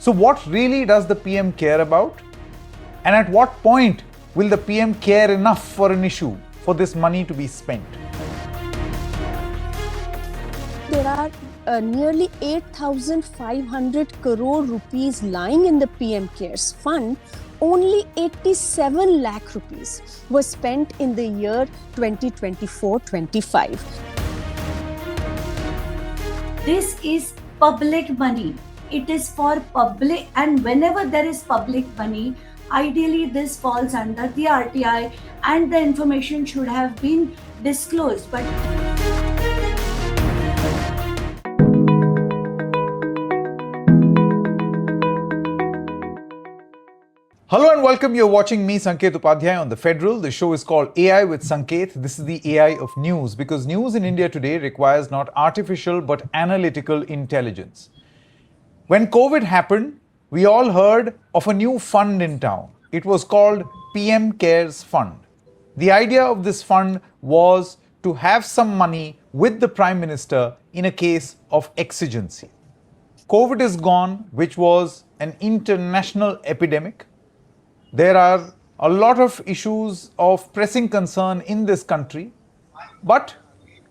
So what really does the PM care about? And at what point will the PM care enough for an issue for this money to be spent? There are nearly 8,500 crore rupees lying in the PM Cares Fund. Only 87 lakh rupees were spent in the year 2024-25. This is public money. It is for public, and whenever there is public money, ideally this falls under the RTI and the information should have been disclosed. But Hello and welcome. You're watching me, Sanket Upadhyay, on TheFederal. The show is called AI with Sanket. This is the AI of news because news in India today requires not artificial but analytical intelligence. When COVID happened, we all heard of a new fund in town. It was called PM Cares Fund. The idea of this fund was to have some money with the Prime Minister in a case of exigency. COVID is gone, which was an international epidemic. There are a lot of issues of pressing concern in this country, but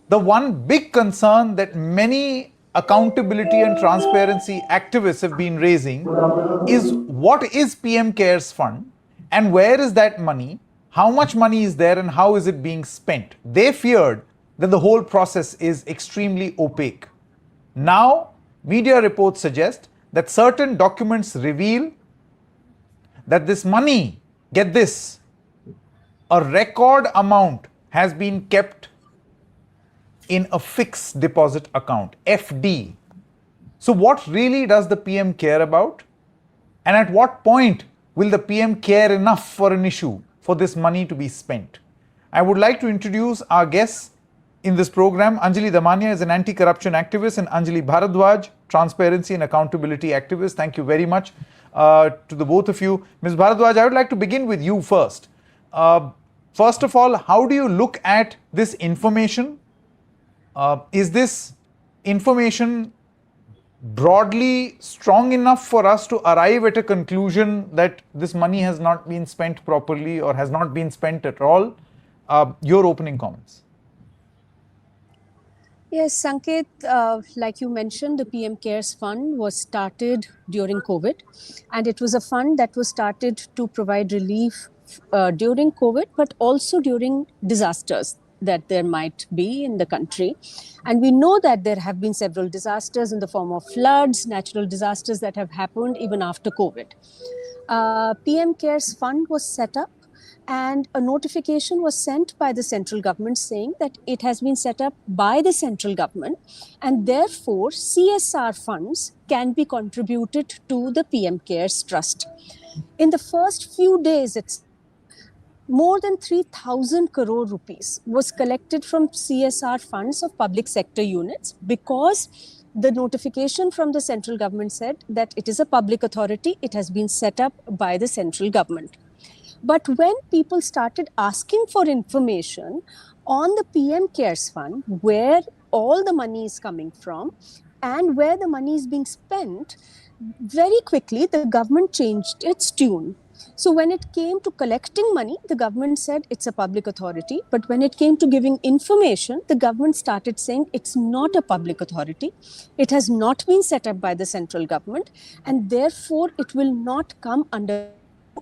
the one big concern that many accountability and transparency activists have been raising is what is PM Cares Fund and where is that money, how much money is there and how is it being spent. They feared that the whole process is extremely opaque. Now, media reports suggest that certain documents reveal that this money, get this, a record amount has been kept in a fixed deposit account, FD. So what really does the PM care about? And at what point will the PM care enough for an issue for this money to be spent? I would like to introduce our guests in this program. Anjali Damania is an anti-corruption activist and Anjali Bharadwaj, transparency and accountability activist. Thank you very much to the both of you. Ms. Bharadwaj, I would like to begin with you first. First of all, how do you look at this information? Is this information broadly strong enough for us to arrive at a conclusion that this money has not been spent properly or has not been spent at all? Your opening comments. Yes, Sanket, like you mentioned, the PM Cares Fund was started during COVID, and it was a fund that was started to provide relief during COVID, but also during disasters that there might be in the country. And we know that there have been several disasters in the form of floods, natural disasters that have happened even after COVID. PM Cares Fund was set up, and a notification was sent by the central government saying that it has been set up by the central government and therefore CSR funds can be contributed to the PM Cares Trust. In the first few days, more than 3,000 crore rupees was collected from CSR funds of public sector units because the notification from the central government said that it is a public authority, it has been set up by the central government. But when people started asking for information on the PM Cares Fund, where all the money is coming from and where the money is being spent, very quickly the government changed its tune. So when it came to collecting money, the government said it's a public authority. But when it came to giving information, the government started saying it's not a public authority. It has not been set up by the central government, and therefore it will not come under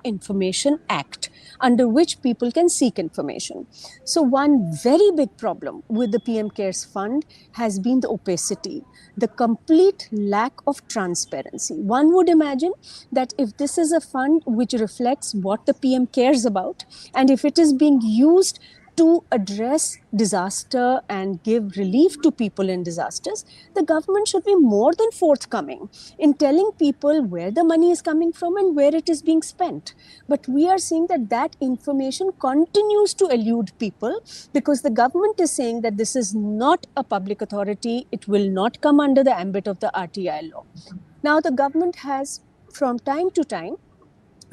Information Act, under which people can seek information. So one very big problem with the PM Cares Fund has been the opacity, the complete lack of transparency. One would imagine that if this is a fund which reflects what the PM cares about, and if it is being used to address disaster and give relief to people in disasters, the government should be more than forthcoming in telling people where the money is coming from and where it is being spent. But we are seeing that that information continues to elude people because the government is saying that this is not a public authority, it will not come under the ambit of the RTI law. Now, the government has, from time to time,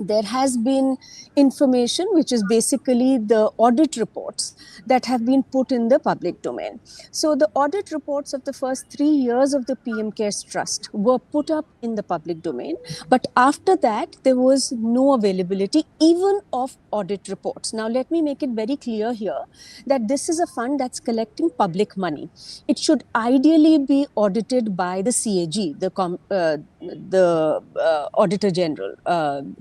there has been information which is basically the audit reports that have been put in the public domain. So the audit reports of the first 3 years of the PM Cares Trust were put up in the public domain, but after that there was no availability even of audit reports. Now let me make it very clear here that this is a fund that's collecting public money. It should ideally be audited by the CAG, the Auditor General,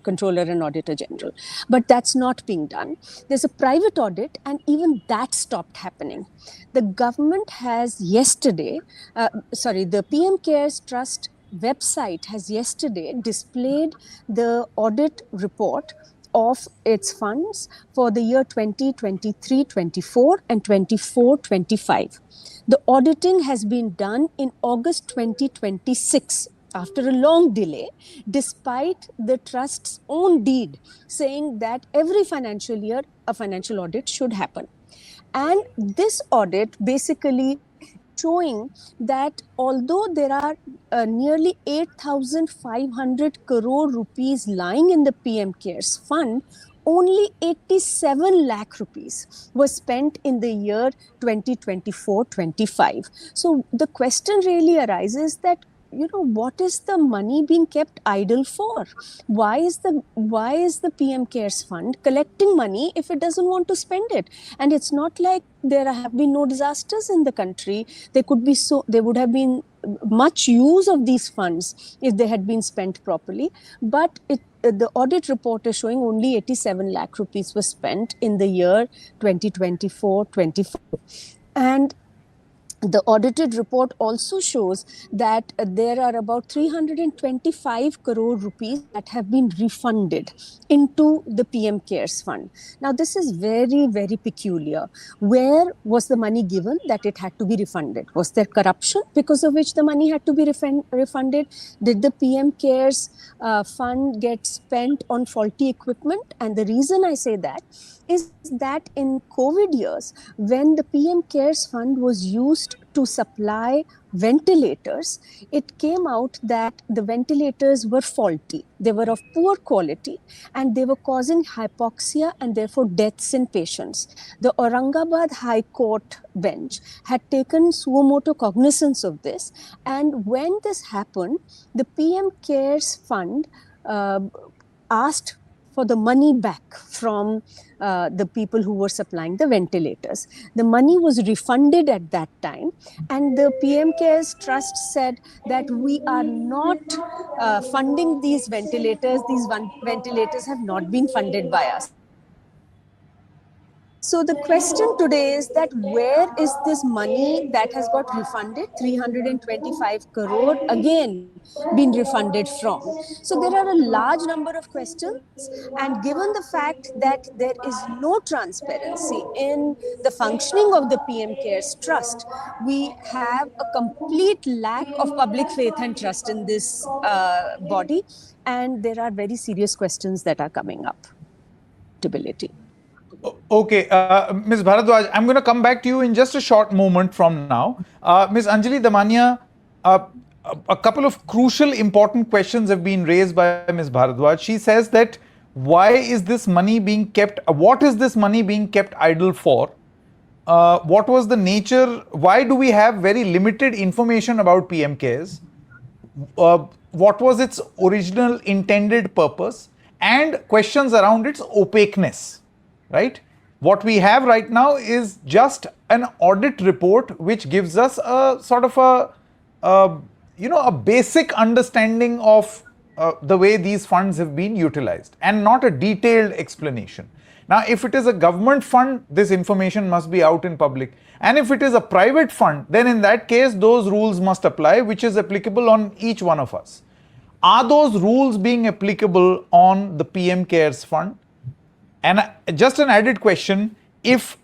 Controller and Auditor General. But that's not being done. There's a private audit, and even that stopped happening. The government has yesterday, the PM Cares Trust website has yesterday displayed the audit report of its funds for the year 2023-24 and 24-25. The auditing has been done in August 2026 after a long delay, despite the trust's own deed saying that every financial year a financial audit should happen. And this audit basically showing that although there are nearly 8,500 crore rupees lying in the PM Cares Fund, only 87 lakh rupees was spent in the year 2024-25. So the question really arises that, what is the money being kept idle for? Why is the PM Cares Fund collecting money if it doesn't want to spend it? And it's not like there have been no disasters in the country. There would have been much use of these funds if they had been spent properly. But the audit report is showing only 87 lakh rupees was spent in the year 2024-25. And the audited report also shows that there are about 325 crore rupees that have been refunded into the PM Cares Fund. Now, this is very, very peculiar. Where was the money given that it had to be refunded? Was there corruption because of which the money had to be refunded? Did the PM Cares Fund get spent on faulty equipment? And the reason I say that is that in COVID years, when the PM Cares Fund was used to supply ventilators, it came out that the ventilators were faulty. They were of poor quality and they were causing hypoxia and therefore deaths in patients. The Aurangabad High Court bench had taken suo motu cognizance of this, and when this happened, the PM Cares Fund asked for the money back from the people who were supplying the ventilators. The money was refunded at that time, and the PM Cares Trust said that we are not funding these ventilators. These ventilators have not been funded by us. So the question today is that where is this money that has got refunded, 325 crore, again been refunded from? So there are a large number of questions, and given the fact that there is no transparency in the functioning of the PM Cares Trust, we have a complete lack of public faith and trust in this body, and there are very serious questions that are coming up. Stability. Okay, Ms. Bharadwaj, I'm going to come back to you in just a short moment from now. Ms. Anjali Damania, a couple of crucial, important questions have been raised by Ms. Bharadwaj. She says that why is this money being kept, what is this money being kept idle for? What was the nature, why do we have very limited information about PM Cares? What was its original intended purpose? And questions around its opaqueness. Right? What we have right now is just an audit report which gives us a sort of a basic understanding of the way these funds have been utilized and not a detailed explanation. Now, if it is a government fund, this information must be out in public. And if it is a private fund, then in that case, those rules must apply, which is applicable on each one of us. Are those rules being applicable on the PM Cares Fund? And just an added question, if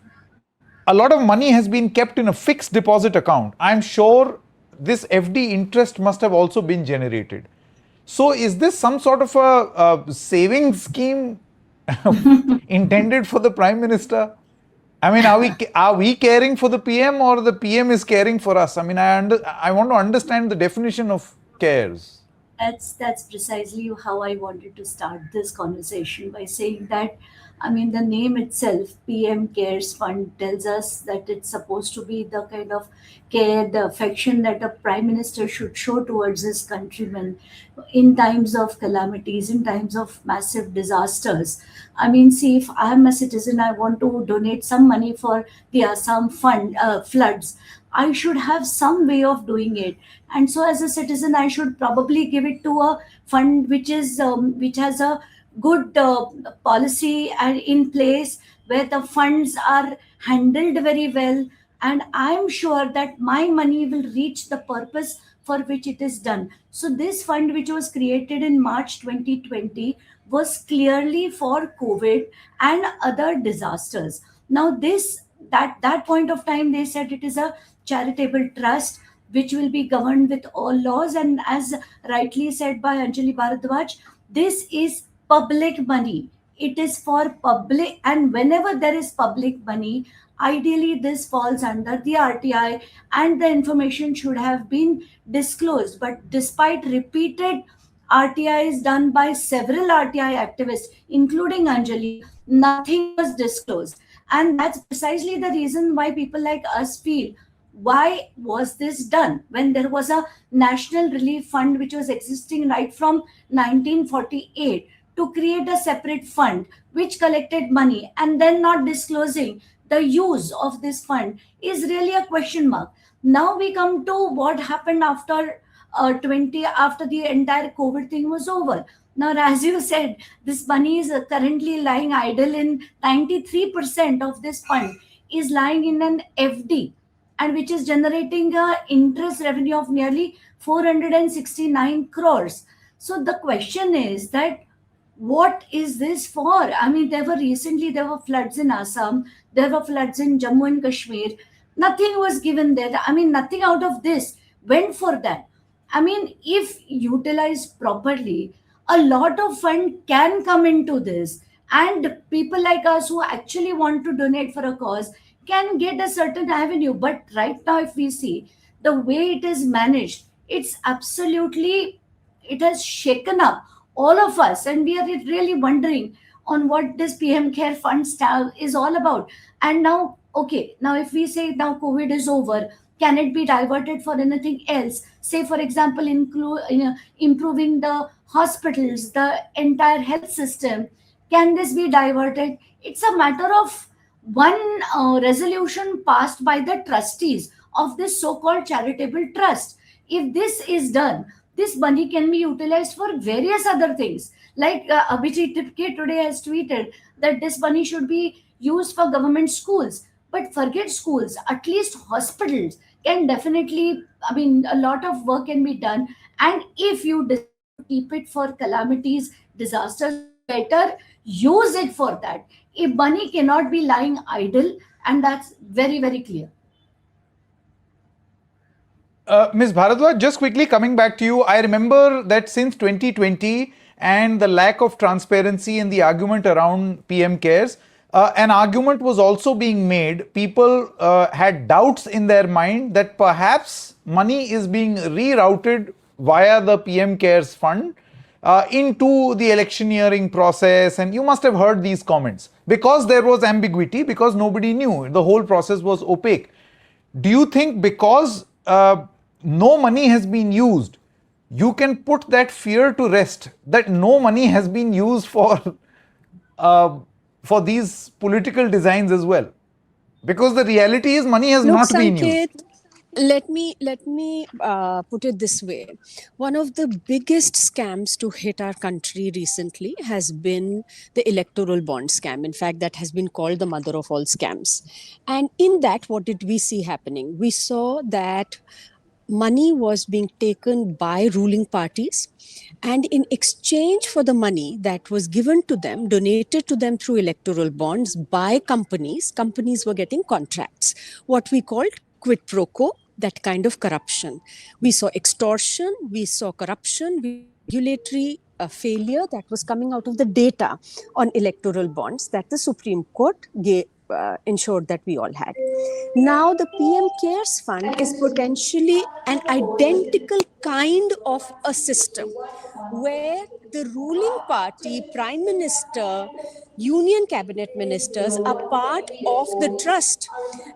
a lot of money has been kept in a fixed deposit account, I'm sure this FD interest must have also been generated. So is this some sort of a savings scheme intended for the Prime Minister? I mean, are we caring for the PM or the PM is caring for us? I mean, I want to understand the definition of cares. That's precisely how I wanted to start this conversation by saying that, I mean, the name itself, PM Cares Fund, tells us that it's supposed to be the kind of care, the affection that a prime minister should show towards his countrymen in times of calamities, in times of massive disasters. I mean, see, if I'm a citizen, I want to donate some money for the Assam fund floods. I should have some way of doing it, and so as a citizen I should probably give it to a fund which has a good policy and in place, where the funds are handled very well, and I'm sure that my money will reach the purpose for which it is done. So this fund, which was created in March 2020, was clearly for COVID and other disasters. Now this, that point of time, they said it is a charitable trust which will be governed with all laws. And as rightly said by Anjali Bharadwaj, this is public money. It is for public, and whenever there is public money, ideally this falls under the RTI and the information should have been disclosed. But despite repeated RTIs done by several RTI activists, including Anjali, nothing was disclosed. And that's precisely the reason why people like us feel, why was this done when there was a national relief fund which was existing right from 1948, to create a separate fund which collected money and then not disclosing the use of this fund is really a question mark. Now we come to what happened after 20, after the entire COVID thing was over. Now, as you said, this money is currently lying idle in 93% of this fund is lying in an FD, and which is generating a interest revenue of nearly 469 crores. So the question is that, what is this for? I mean, there were floods in Assam, there were floods in Jammu and Kashmir. Nothing was given there. I mean, nothing out of this went for that. I mean, if utilized properly, a lot of fund can come into this, and people like us who actually want to donate for a cause can get a certain avenue. But right now, if we see the way it is managed, it's absolutely, it has shaken up all of us, and we are really wondering on what this PM Care Fund style is all about. And now, okay, now if we say now COVID is over, can it be diverted for anything else? Say, for example, improving the hospitals, the entire health system. Can this be diverted? It's a matter of one resolution passed by the trustees of this so-called charitable trust. If this is done, this money can be utilized for various other things. Like Abhijit Tipke today has tweeted that this money should be used for government schools. But forget schools, at least hospitals can definitely, I mean, a lot of work can be done. And if you decide to keep it for calamities, disasters, better use it for that. If money cannot be lying idle, and that's very, very clear. Ms. Bharadwaj, just quickly coming back to you, I remember that since 2020 and the lack of transparency in the argument around PM Cares, an argument was also being made. People had doubts in their mind that perhaps money is being rerouted via the PM Cares Fund into the electioneering process, and you must have heard these comments because there was ambiguity, because nobody knew, the whole process was opaque. Do you think because no money has been used, you can put that fear to rest, that no money has been used for these political designs as well? Because the reality is money has not been used. Let me put it this way. One of the biggest scams to hit our country recently has been the electoral bond scam. In fact, that has been called the mother of all scams. And in that, what did we see happening? We saw that money was being taken by ruling parties, and in exchange for the money that was given to them, donated to them through electoral bonds by companies were getting contracts, what we called quid pro quo, that kind of corruption. We saw extortion, we saw corruption, regulatory failure that was coming out of the data on electoral bonds that the Supreme Court ensured that we all had. Now, the PM CARES Fund is potentially an identical kind of a system where the ruling party, Prime Minister, Union Cabinet Ministers are part of the trust.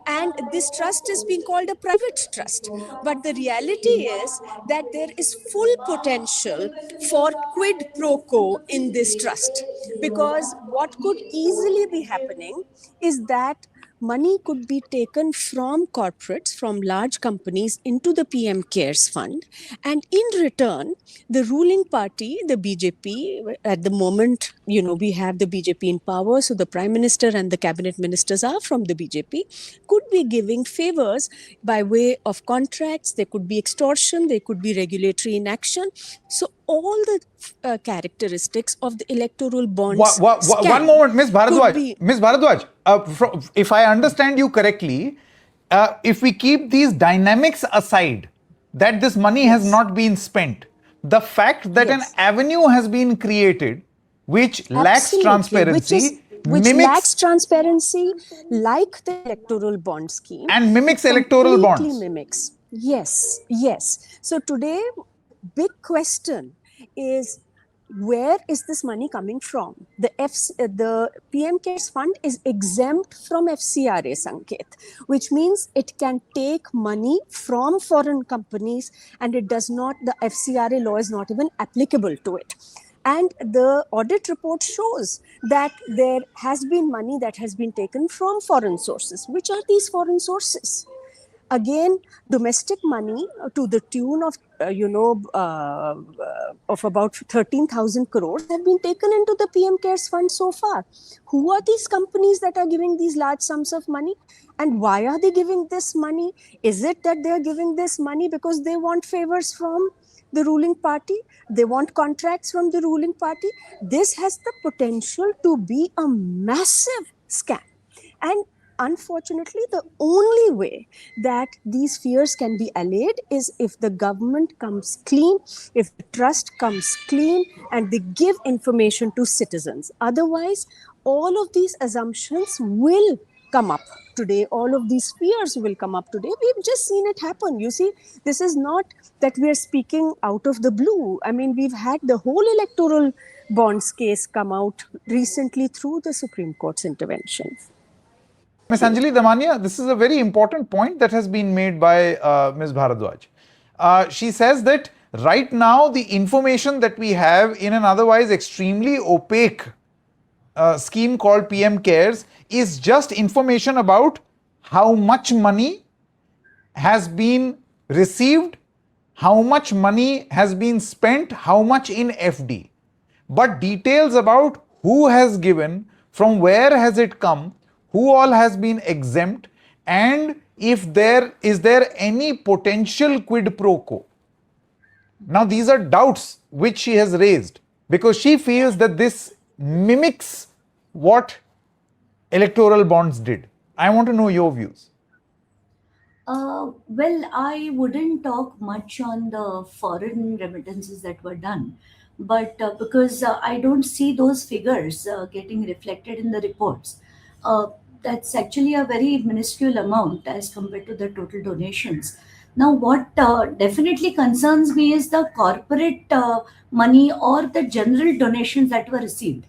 And this trust is being called a private trust. But the reality is that there is full potential for quid pro quo in this trust. Because what could easily be happening is that money could be taken from corporates, from large companies into the PM CARES Fund. And in return, the ruling party, the BJP, at the moment, we have the BJP in power, so the Prime Minister and the cabinet ministers are from the BJP, could be giving favors by way of contracts. There could be extortion, there could be regulatory inaction. So all the characteristics of the electoral bonds scam. One moment, Ms. Bharadwaj. Be... Ms. Bharadwaj, if I understand you correctly, if we keep these dynamics aside, that this money has not been spent, the fact that an avenue has been created which lacks transparency, which lacks transparency, like the electoral bond scheme, and mimics electoral bonds. Mimics. Yes. So today, big question is, where is this money coming from? The PM CARES Fund is exempt from FCRA, Sanket, which means it can take money from foreign companies, and it does not, the FCRA law is not even applicable to it. And the audit report shows that there has been money that has been taken from foreign sources. Which are these foreign sources? Again, domestic money to the tune of, of about 13,000 crores have been taken into the PM CARES Fund so far. Who are these companies that are giving these large sums of money? And why are they giving this money? Is it that they are giving this money because they want favors from the ruling party? They want contracts from the ruling party? This has the potential to be a massive scam. And unfortunately, the only way that these fears can be allayed is if the government comes clean, if the trust comes clean, and they give information to citizens. Otherwise, all of these assumptions will come up today. All of these fears will come up today. We've just seen it happen. You see, this is not that we are speaking out of the blue. I mean, we've had the whole electoral bonds case come out recently through the Supreme Court's intervention. Ms. Anjali Damania, this is a very important point that has been made by Ms. Bharadwaj. She says that right now the information that we have in an otherwise extremely opaque scheme called PM CARES is just information about how much money has been received, how much money has been spent, how much in FD. But details about who has given, from where has it come, who all has been exempt, and if there is any potential quid pro quo. Now these are doubts which she has raised because she feels that this mimics what electoral bonds did. I want to know your views. Well, I wouldn't talk much on the foreign remittances that were done, but because I don't see those figures getting reflected in the reports. That's actually a very minuscule amount as compared to the total donations. Now, what definitely concerns me is the corporate money or the general donations that were received.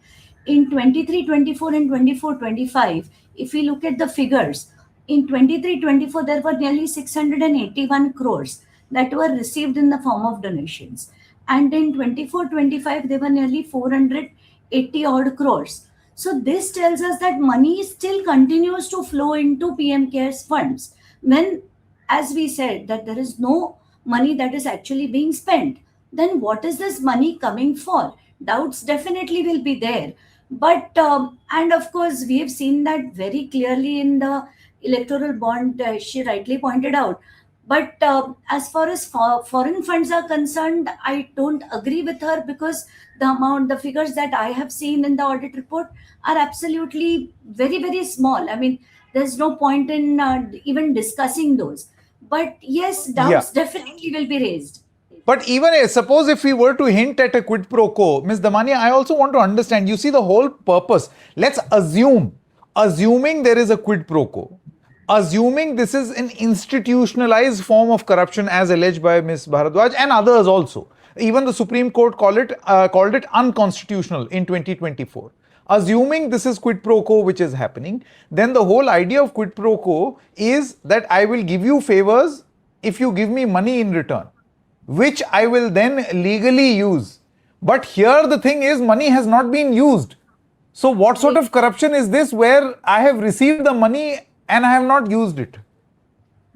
In 23-24 and 24-25, if we look at the figures, in 23-24, there were nearly 681 crores that were received in the form of donations. And in 24-25, there were nearly 480 odd crores. So this tells us that money still continues to flow into PM CARES funds when, as we said, that there is no money that is actually being spent. Then what is this money coming for? Doubts definitely will be there. But, and of course, we have seen that very clearly in the electoral bond, she rightly pointed out. But as far as foreign funds are concerned, I don't agree with her because the figures that I have seen in the audit report are absolutely very, very small. I mean, there's no point in even discussing those. But yes, doubts definitely will be raised. But even suppose if we were to hint at a quid pro quo, Ms. Damania, I also want to understand, you see the whole purpose. Let's assume assuming there is a quid pro quo, assuming this is an institutionalized form of corruption as alleged by Ms. Bharadwaj and others also. Even the Supreme Court called it unconstitutional in 2024. Assuming this is quid pro quo which is happening, then the whole idea of quid pro quo is that I will give you favors if you give me money in return, which I will then legally use. But here the thing is, money has not been used. So what sort of corruption is this where I have received the money and I have not used it?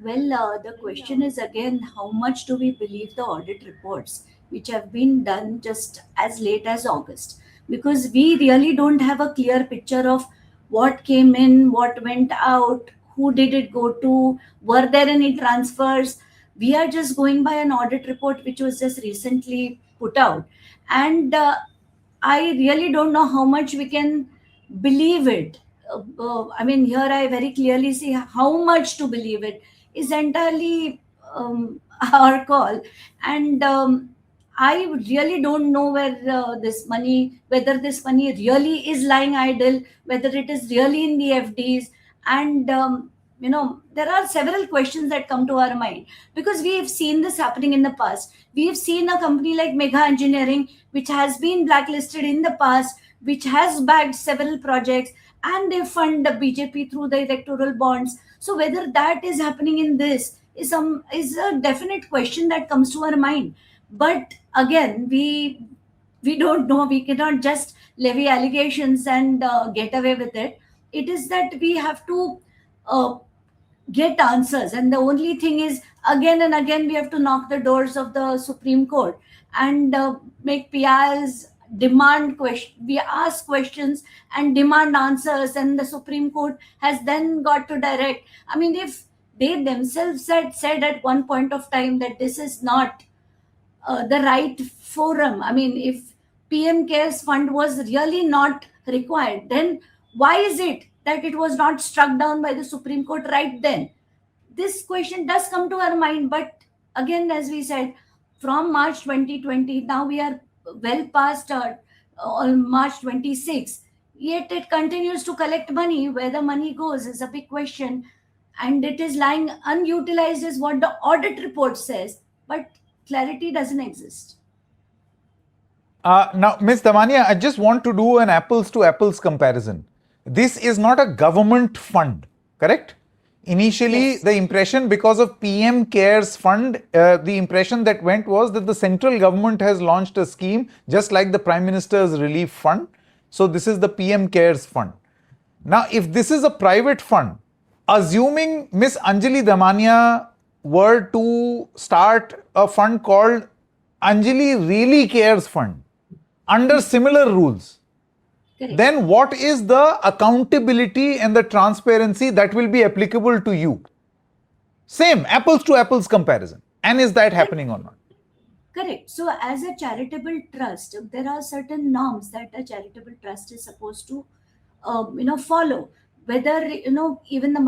Well, the question is again, how much do we believe the audit reports which have been done just as late as August? Because we really don't have a clear picture of what came in, what went out, who did it go to, were there any transfers. We are just going by an audit report which was just recently put out. And I really don't know how much we can believe it. I mean, here I very clearly see how much to believe it is entirely our call. And I really don't know where whether this money really is lying idle, whether it is really in the FDs. And, there are several questions that come to our mind because we have seen this happening in the past. We have seen a company like Mega Engineering, which has been blacklisted in the past, which has bagged several projects, and they fund the BJP through the electoral bonds. So whether that is happening in this is a definite question that comes to our mind. But again, we don't know. We cannot just levy allegations and get away with it. It is that we have to get answers, and the only thing is, again and again, we have to knock the doors of the Supreme Court and make PIs demand question. We ask questions and demand answers, and the Supreme Court has then got to direct. I mean, if they themselves said at one point of time that this is not the right forum, I mean, if PM Cares Fund was really not required, then why is it that it was not struck down by the Supreme Court right then? This question does come to our mind, but again, as we said, from March 2020, now we are well past March 26, yet it continues to collect money. Where the money goes is a big question, and it is lying unutilized is what the audit report says, but clarity doesn't exist. Now, Ms. Damania, I just want to do an apples to apples comparison. This is not a government fund, correct? Initially, Yes. the impression because of PM Cares Fund, the impression that went was that the central government has launched a scheme just like the Prime Minister's Relief Fund. So this is the PM Cares Fund. Now, if this is a private fund, assuming Ms. Anjali Damania were to start a fund called Anjali Really Cares Fund under similar rules, Correct. then what is the accountability and the transparency that will be applicable to you? Same, apples to apples comparison. And is that happening or not? Correct. So, as a charitable trust, there are certain norms that a charitable trust is supposed to, follow. Whether even the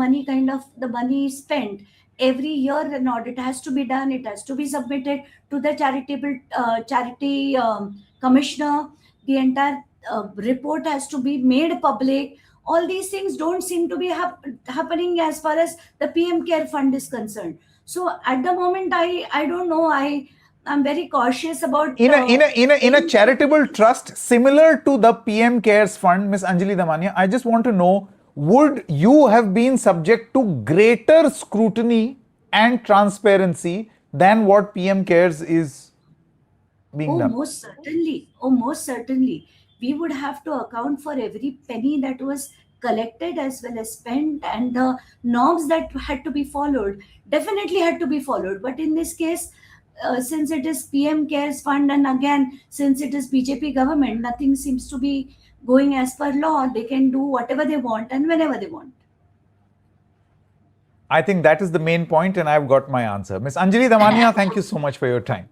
money spent every year, an audit has to be done. It has to be submitted to the charity commissioner. The entire report has to be made public. All these things don't seem to be happening as far as the PM Care Fund is concerned. So at the moment, I don't know. I'm very cautious about In a charitable trust similar to the PM Cares Fund, Ms. Anjali Damania, I just want to know, would you have been subject to greater scrutiny and transparency than what PM Cares is being done? Most certainly. Most certainly. We would have to account for every penny that was collected as well as spent, and the norms that had to be followed definitely had to be followed. But in this case, since it is PM Cares Fund, and again, since it is BJP government, nothing seems to be going as per law. They can do whatever they want and whenever they want. I think that is the main point, and I've got my answer. Ms. Anjali Damania, thank you so much for your time.